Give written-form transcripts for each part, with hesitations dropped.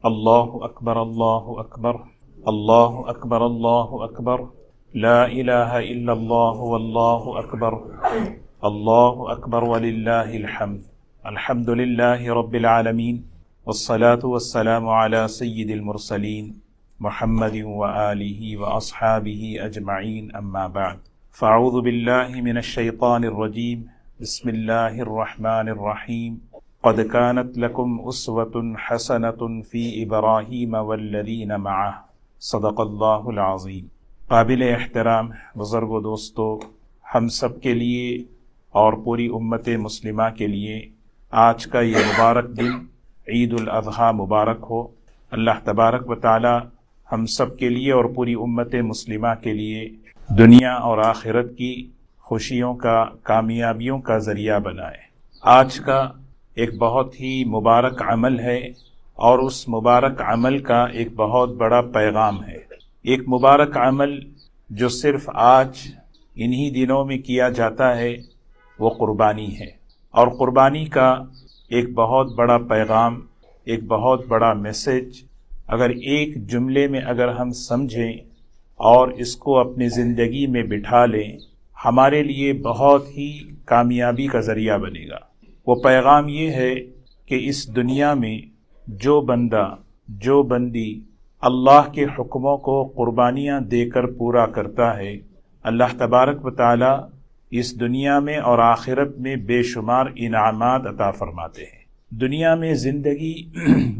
اللہ اکبر اللہ اکبر اللہ اکبر اللہ اکبر لا الہ الا اللہ واللہ اکبر اللہ اکبر وللہ الحمد الحمد للہ رب العالمین والصلاة والسلام علی سید المرسلین محمد وآلہ واصحابہ اجمعین اما بعد فاعوذ باللہ من الشیطان الرجیم بسم اللہ الرحمن الرحیم قد كانت لكم أسوة حسنة في إبراهيم والذين معه صدق اللہ العظیم۔ قابل احترام بزرگ و دوستو، ہم سب کے لیے اور پوری امت مسلمہ کے لیے آج کا یہ مبارک دن عید الاضحیٰ مبارک ہو۔ اللہ تبارک و تعالی ہم سب کے لیے اور پوری امت مسلمہ کے لیے دنیا اور آخرت کی خوشیوں کا، کامیابیوں کا ذریعہ بنائے۔ آج کا ایک بہت ہی مبارک عمل ہے اور اس مبارک عمل کا ایک بہت بڑا پیغام ہے۔ ایک مبارک عمل جو صرف آج انہی دنوں میں کیا جاتا ہے وہ قربانی ہے، اور قربانی کا ایک بہت بڑا پیغام، ایک بہت بڑا میسج اگر ایک جملے میں اگر ہم سمجھیں اور اس کو اپنی زندگی میں بٹھا لیں، ہمارے لیے بہت ہی کامیابی کا ذریعہ بنے گا۔ وہ پیغام یہ ہے کہ اس دنیا میں جو بندہ، جو بندی اللہ کے حکموں کو قربانیاں دے کر پورا کرتا ہے، اللہ تبارک و تعالی اس دنیا میں اور آخرت میں بے شمار انعامات عطا فرماتے ہیں۔ دنیا میں زندگی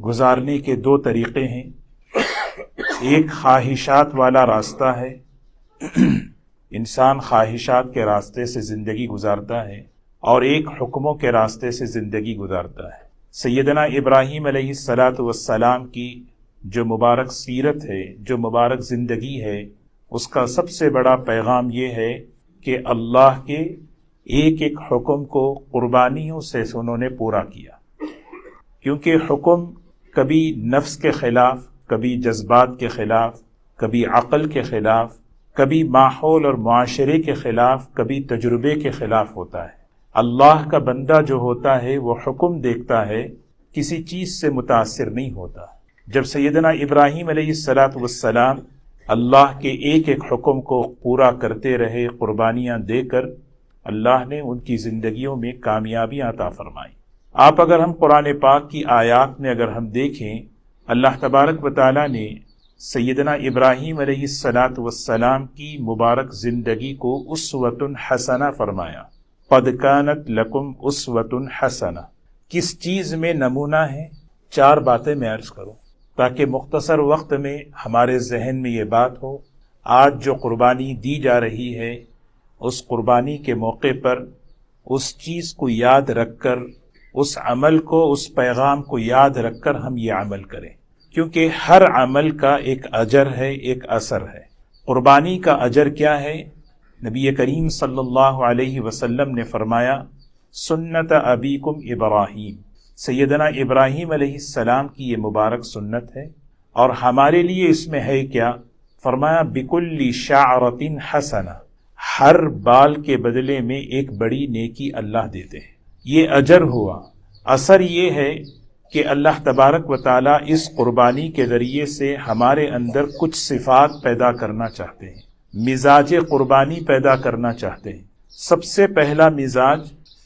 گزارنے کے دو طریقے ہیں، ایک خواہشات والا راستہ ہے، انسان خواہشات کے راستے سے زندگی گزارتا ہے، اور ایک حکموں کے راستے سے زندگی گزارتا ہے۔ سیدنا ابراہیم علیہ السلام کی جو مبارک سیرت ہے، جو مبارک زندگی ہے، اس کا سب سے بڑا پیغام یہ ہے کہ اللہ کے ایک ایک حکم کو قربانیوں سے انہوں نے پورا کیا، کیونکہ حکم کبھی نفس کے خلاف، کبھی جذبات کے خلاف، کبھی عقل کے خلاف، کبھی ماحول اور معاشرے کے خلاف، کبھی تجربے کے خلاف ہوتا ہے۔ اللہ کا بندہ جو ہوتا ہے وہ حکم دیکھتا ہے، کسی چیز سے متاثر نہیں ہوتا۔ جب سیدنا ابراہیم علیہ السلام اللہ کے ایک ایک حکم کو پورا کرتے رہے، قربانیاں دے کر، اللہ نے ان کی زندگیوں میں کامیابیاں عطا فرمائیں۔ آپ اگر ہم قرآن پاک کی آیات میں اگر ہم دیکھیں، اللہ تبارک و تعالی نے سیدنا ابراہیم علیہ السلام کی مبارک زندگی کو اسوۃ حسنہ فرمایا۔ قد کانت لکم اسوۃ حسنہ، کس چیز میں نمونہ ہے؟ چار باتیں میں عرض کروں تاکہ مختصر وقت میں ہمارے ذہن میں یہ بات ہو۔ آج جو قربانی دی جا رہی ہے، اس قربانی کے موقع پر اس چیز کو یاد رکھ کر، اس عمل کو، اس پیغام کو یاد رکھ کر ہم یہ عمل کریں، کیونکہ ہر عمل کا ایک اجر ہے، ایک اثر ہے۔ قربانی کا اجر کیا ہے؟ نبی کریم صلی اللہ علیہ وسلم نے فرمایا، سنت ابیکم ابراہیم، سیدنا ابراہیم علیہ السلام کی یہ مبارک سنت ہے، اور ہمارے لیے اس میں ہے کیا؟ فرمایا بکل شعرۃ حسنہ، ہر بال کے بدلے میں ایک بڑی نیکی اللہ دیتے ہیں۔ یہ اجر ہوا۔ اثر یہ ہے کہ اللہ تبارک و تعالی اس قربانی کے ذریعے سے ہمارے اندر کچھ صفات پیدا کرنا چاہتے ہیں، مزاج قربانی پیدا کرنا چاہتے ہیں۔ سب سے پہلا مزاج،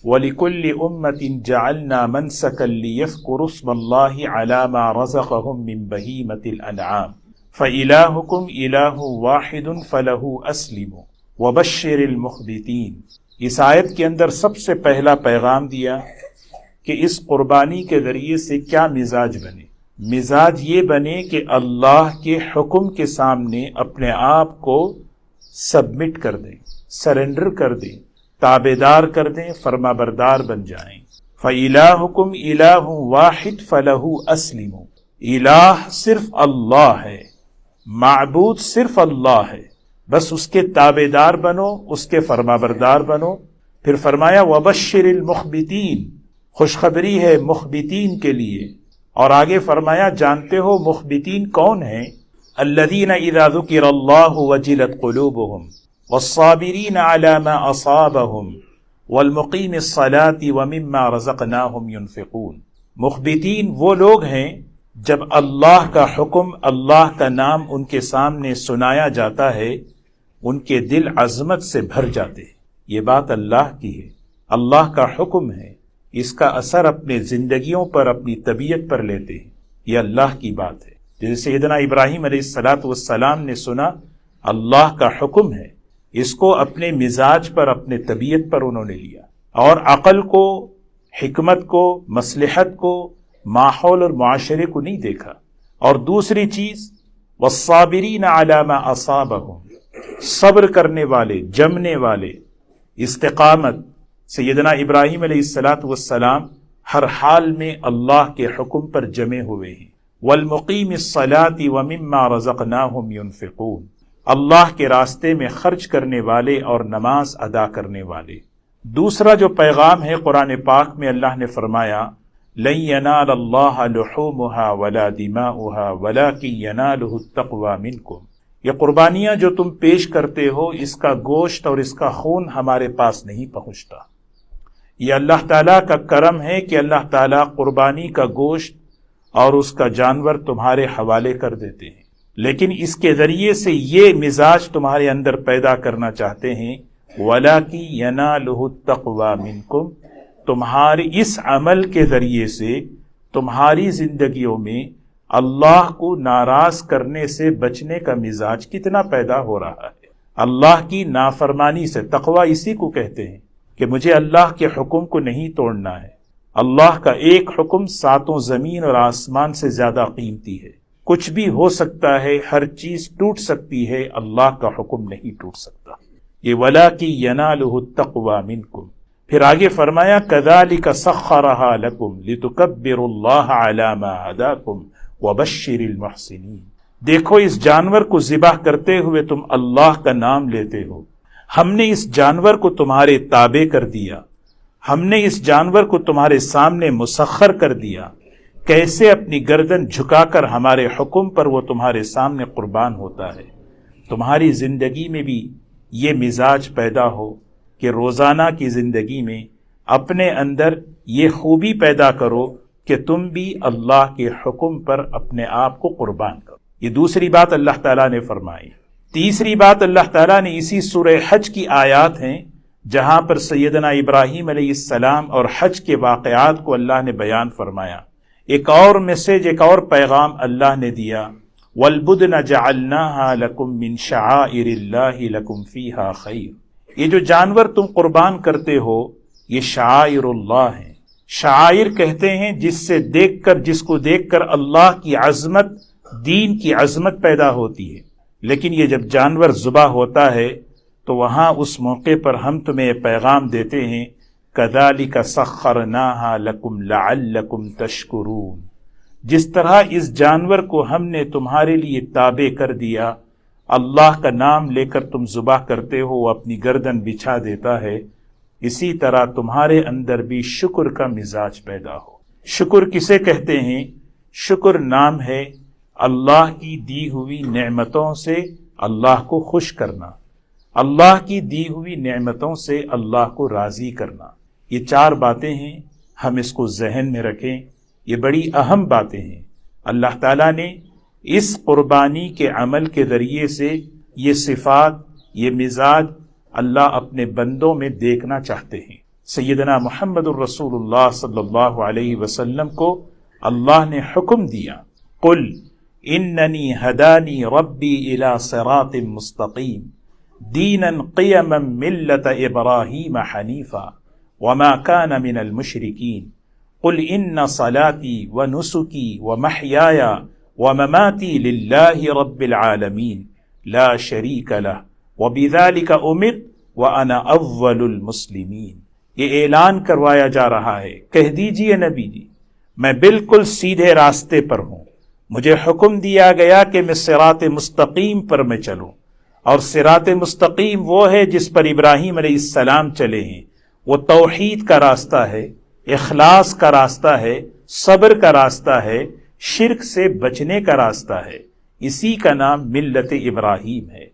وَلِكُلِّ أُمَّةٍ جَعَلْنَا مَنْسَكًا لِيَذْكُرُوا اسْمَ اللَّهِ عَلَى مَا رَزَقَهُم مِّن بَهِيمَةِ الْأَنْعَامِ فَإِلَٰهُكُمْ إِلَٰهٌ وَاحِدٌ فَلَهُ أَسْلِمُوا وَبَشِّرِ الْمُخْبِتِينَ۔ اس آیت کے اندر سب سے پہلا پیغام دیا کہ اس قربانی کے ذریعے سے کیا مزاج بنے۔ مزاج یہ بنے کہ اللہ کے حکم کے سامنے اپنے آپ کو سبمٹ کر دیں، سرنڈر کر دیں، تابعدار کر دیں، فرما بردار بن جائیں۔ فَإِلَٰهُكُمْ إِلَٰهٌ وَاحِدٌ فَلَهُ أَسْلِمُوا، الہ صرف اللہ ہے، معبود صرف اللہ ہے، بس اس کے تابعدار بنو، اس کے فرما بردار بنو۔ پھر فرمایا وَبَشِّرِ الْمُخْبِتِينَ، خوشخبری ہے مخبتین کے لیے، اور آگے فرمایا جانتے ہو مخبتین کون ہیں؟ الذین اذا ذکر اللہ وجلت قلوبهم والصابرین علی ما اصابهم والمقیم الصلاة ومما رزقناهم ينفقون۔ مخبتین وہ لوگ ہیں جب اللہ کا حکم، اللہ کا نام ان کے سامنے سنایا جاتا ہے، ان کے دل عظمت سے بھر جاتے ہیں۔ یہ بات اللہ کی ہے، اللہ کا حکم ہے، اس کا اثر اپنے زندگیوں پر، اپنی طبیعت پر لیتے ہیں۔ یہ اللہ کی بات ہے۔ جیسے سیدنا ابراہیم علیہ السلام نے سنا اللہ کا حکم ہے، اس کو اپنے مزاج پر، اپنے طبیعت پر انہوں نے لیا، اور عقل کو، حکمت کو، مصلحت کو، ماحول اور معاشرے کو نہیں دیکھا۔ اور دوسری چیز والصابرین علی ما اصابہم، صبر کرنے والے، جمنے والے، استقامت۔ سیدنا ابراہیم علیہ السلام ہر حال میں اللہ کے حکم پر جمے ہوئے ہیں۔ والمقیم الصلاۃ ومما رزقناہم ينفقون، اللہ کے راستے میں خرچ کرنے والے اور نماز ادا کرنے والے۔ دوسرا جو پیغام ہے قرآن پاک میں اللہ نے فرمایا لن ینال اللہ لحومها ولا دماؤها ولکن ینالہ التقوی منکم، یہ قربانیاں جو تم پیش کرتے ہو، اس کا گوشت اور اس کا خون ہمارے پاس نہیں پہنچتا۔ یہ اللہ تعالیٰ کا کرم ہے کہ اللہ تعالیٰ قربانی کا گوشت اور اس کا جانور تمہارے حوالے کر دیتے ہیں، لیکن اس کے ذریعے سے یہ مزاج تمہارے اندر پیدا کرنا چاہتے ہیں وَلَٰكِن يَنَالُهُ التَّقْوَىٰ مِنْكُمْ، تمہاری اس عمل کے ذریعے سے تمہاری زندگیوں میں اللہ کو ناراض کرنے سے بچنے کا مزاج کتنا پیدا ہو رہا ہے، اللہ کی نافرمانی سے۔ تقویٰ اسی کو کہتے ہیں کہ مجھے اللہ کے حکم کو نہیں توڑنا ہے۔ اللہ کا ایک حکم ساتوں زمین اور آسمان سے زیادہ قیمتی ہے۔ کچھ بھی ہو سکتا ہے، ہر چیز ٹوٹ سکتی ہے، اللہ کا حکم نہیں ٹوٹ سکتا۔ یہ وَلَٰكِن يَنَالُهُ التَّقْوَىٰ مِنْكُمْ۔ پھر آگے فرمایا كَذَٰلِكَ سَخَّرَهَا لَكُمْ لِتُكَبِّرُوا اللَّهَ عَلَىٰ مَا هَدَاكُمْ وَبَشِّرِ الْمُحْسِنِينَ۔ دیکھو اس جانور کو ذبح کرتے ہوئے تم اللہ کا نام لیتے ہو، ہم نے اس جانور کو تمہارے تابع کر دیا، ہم نے اس جانور کو تمہارے سامنے مسخر کر دیا، کیسے اپنی گردن جھکا کر ہمارے حکم پر وہ تمہارے سامنے قربان ہوتا ہے۔ تمہاری زندگی میں بھی یہ مزاج پیدا ہو کہ روزانہ کی زندگی میں اپنے اندر یہ خوبی پیدا کرو کہ تم بھی اللہ کے حکم پر اپنے آپ کو قربان کرو۔ یہ دوسری بات اللہ تعالیٰ نے فرمائی۔ تیسری بات اللہ تعالیٰ نے اسی سورہ حج کی آیات ہیں جہاں پر سیدنا ابراہیم علیہ السلام اور حج کے واقعات کو اللہ نے بیان فرمایا۔ ایک اور میسج، ایک اور پیغام اللہ نے دیا، وَالْبُدْنَ جَعَلْنَاهَا لَكُم مِّن شَعَائِرِ اللَّهِ لَكُمْ فِيهَا خَيْرٌ، یہ جو جانور تم قربان کرتے ہو یہ شعائر اللہ ہیں۔ شعائر کہتے ہیں جس سے دیکھ کر، جس کو دیکھ کر اللہ کی عظمت، دین کی عظمت پیدا ہوتی ہے۔ لیکن یہ جب جانور ذبح ہوتا ہے تو وہاں اس موقع پر ہم تمہیں پیغام دیتے ہیں كَذَٰلِكَ سَخَّرْنَاهَا لَكُمْ لَعَلَّكُمْ تَشْكُرُونَ، جس طرح اس جانور کو ہم نے تمہارے لیے تابع کر دیا، اللہ کا نام لے کر تم ذبح کرتے ہو، وہ اپنی گردن بچھا دیتا ہے، اسی طرح تمہارے اندر بھی شکر کا مزاج پیدا ہو۔ شکر کسے کہتے ہیں؟ شکر نام ہے اللہ کی دی ہوئی نعمتوں سے اللہ کو خوش کرنا، اللہ کی دی ہوئی نعمتوں سے اللہ کو راضی کرنا۔ یہ چار باتیں ہیں، ہم اس کو ذہن میں رکھیں، یہ بڑی اہم باتیں ہیں۔ اللہ تعالیٰ نے اس قربانی کے عمل کے ذریعے سے یہ صفات، یہ مزاج اللہ اپنے بندوں میں دیکھنا چاہتے ہیں۔ سیدنا محمد الرسول اللہ صلی اللہ علیہ وسلم کو اللہ نے حکم دیا، قل اننی ہدانی ربی الی صراط مستقیم دینا قیما ملت ابراہیم حنیفا وما کان من المشرکین قل ان صلاتی ونسکی ومحیای ومماتی للہ رب العالمین لا شریک لہ وبذلک امرت وانا اول المسلمین۔ یہ اعلان کروایا جا رہا ہے، کہہ دیجئے نبی جی میں بالکل سیدھے راستے پر ہوں، مجھے حکم دیا گیا کہ میں صراط مستقیم پر میں چلوں، اور صراط مستقیم وہ ہے جس پر ابراہیم علیہ السلام چلے ہیں۔ وہ توحید کا راستہ ہے، اخلاص کا راستہ ہے، صبر کا راستہ ہے، شرک سے بچنے کا راستہ ہے، اسی کا نام ملت ابراہیم ہے۔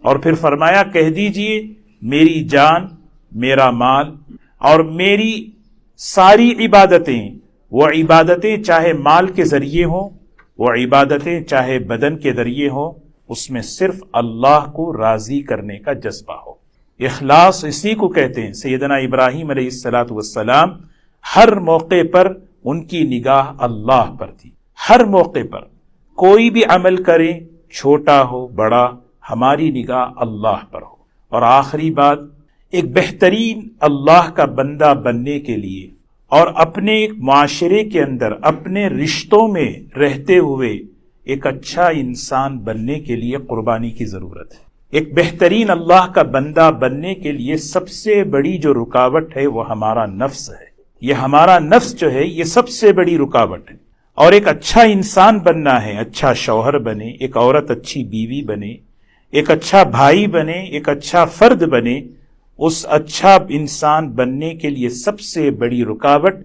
اور پھر فرمایا کہہ دیجئے میری جان، میرا مال اور میری ساری عبادتیں، وہ عبادتیں چاہے مال کے ذریعے ہوں وہ عبادتیں چاہے بدن کے ذریعے ہوں، اس میں صرف اللہ کو راضی کرنے کا جذبہ ہو۔ اخلاص اسی کو کہتے ہیں۔ سیدنا ابراہیم علیہ السلام ہر موقع پر ان کی نگاہ اللہ پر تھی۔ ہر موقع پر کوئی بھی عمل کریں، چھوٹا ہو بڑا، ہماری نگاہ اللہ پر ہو۔ اور آخری بات، ایک بہترین اللہ کا بندہ بننے کے لیے اور اپنے معاشرے کے اندر اپنے رشتوں میں رہتے ہوئے ایک اچھا انسان بننے کے لیے قربانی کی ضرورت ہے۔ ایک بہترین اللہ کا بندہ بننے کے لیے سب سے بڑی جو رکاوٹ ہے وہ ہمارا نفس ہے۔ یہ ہمارا نفس جو ہے یہ سب سے بڑی رکاوٹ ہے۔ اور ایک اچھا انسان بننا ہے، اچھا شوہر بنے، ایک عورت اچھی بیوی بنے، ایک اچھا بھائی بنے، ایک اچھا فرد بنے، اس اچھا انسان بننے کے لیے سب سے بڑی رکاوٹ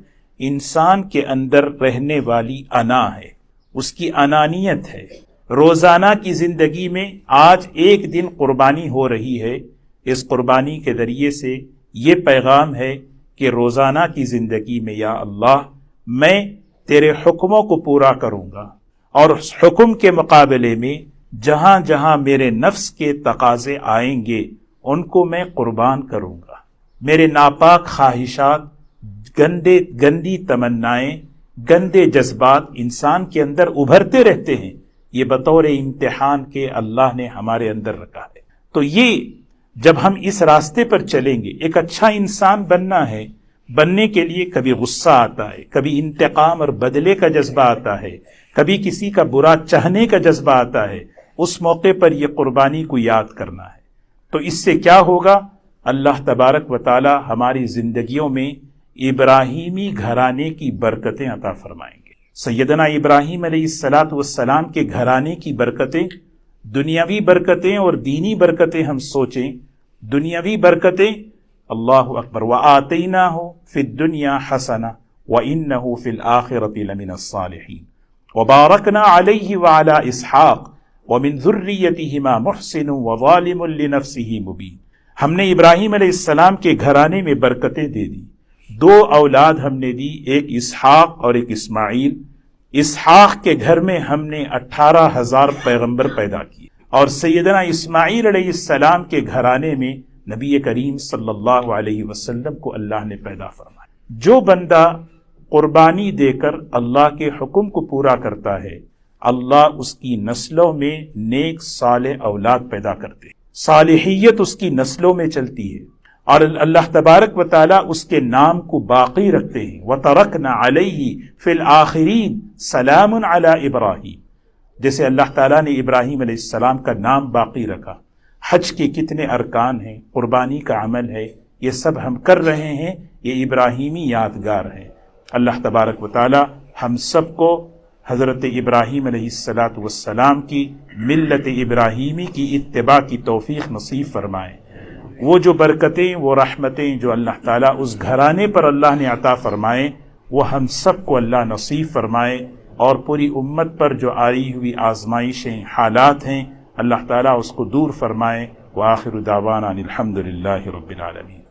انسان کے اندر رہنے والی انا ہے، اس کی انانیت ہے۔ روزانہ کی زندگی میں آج ایک دن قربانی ہو رہی ہے، اس قربانی کے ذریعے سے یہ پیغام ہے کہ روزانہ کی زندگی میں یا اللہ میں تیرے حکموں کو پورا کروں گا، اور اس حکم کے مقابلے میں جہاں جہاں میرے نفس کے تقاضے آئیں گے ان کو میں قربان کروں گا۔ میرے ناپاک خواہشات، گندی تمنائیں، گندے جذبات انسان کے اندر ابھرتے رہتے ہیں، یہ بطور امتحان کے اللہ نے ہمارے اندر رکھا ہے۔ تو یہ جب ہم اس راستے پر چلیں گے، ایک اچھا انسان بننا ہے، بننے کے لیے کبھی غصہ آتا ہے، کبھی انتقام اور بدلے کا جذبہ آتا ہے، کبھی کسی کا برا چاہنے کا جذبہ آتا ہے، اس موقع پر یہ قربانی کو یاد کرنا ہے۔ تو اس سے کیا ہوگا؟ اللہ تبارک و تعالی ہماری زندگیوں میں ابراہیمی گھرانے کی برکتیں عطا فرمائیں گے۔ سیدنا ابراہیم علیہ السلام کے گھرانے کی برکتیں، دنیاوی برکتیں اور دینی برکتیں ہم سوچیں۔ دنیاوی برکتیں، اللہ اکبر، وَآتَيْنَاهُ فِي الدُّنْيَا حَسَنَةً وَإِنَّهُ فِي الْآخِرَةِ لَمِنَ الصَّالِحِينَ وَبَارَكْنَا عَلَيْهِ وَعَلَى إِسْحَاقَ وَمِن ذُرِّيَّتِهِمَا مُحْسِنٌ وَظَالِمٌ لِنَفْسِهِ مُبِينٌ۔ ہم نے ابراہیم علیہ السلام کے گھرانے میں برکتیں دے دی، دو اولاد ہم نے دی، ایک اسحاق اور ایک اسماعیل۔ اسحاق کے گھر میں ہم نے 18,000 پیغمبر پیدا کیے، اور سیدنا اسماعیل علیہ السلام کے گھرانے میں نبی کریم صلی اللہ علیہ وسلم کو اللہ نے پیدا فرمایا۔ جو بندہ قربانی دے کر اللہ کے حکم کو پورا کرتا ہے، اللہ اس کی نسلوں میں نیک صالح اولاد پیدا کرتے ہیں، صالحیت اس کی نسلوں میں چلتی ہے، اور اللہ تبارک و تعالی اس کے نام کو باقی رکھتے ہیں۔ وَتَرَكْنَا عَلَيْهِ فِي الْآخِرِينَ سَلَامٌ عَلَى إِبْرَاهِيمَ، جیسے اللہ تعالیٰ نے ابراہیم علیہ السلام کا نام باقی رکھا۔ حج کے کتنے ارکان ہیں، قربانی کا عمل ہے، یہ سب ہم کر رہے ہیں، یہ ابراہیمی یادگار ہے۔ اللہ تبارک و تعالی ہم سب کو حضرت ابراہیم علیہ السلام کی ملت ابراہیمی کی اتباع کی توفیق نصیب فرمائے۔ وہ جو برکتیں، وہ رحمتیں جو اللہ تعالیٰ اس گھرانے پر اللہ نے عطا فرمائے، وہ ہم سب کو اللہ نصیب فرمائے، اور پوری امت پر جو آئی ہوئی آزمائشیں، حالات ہیں، اللہ تعالیٰ اس کو دور فرمائے۔ وآخر دعوانا الحمد للہ رب العالمین۔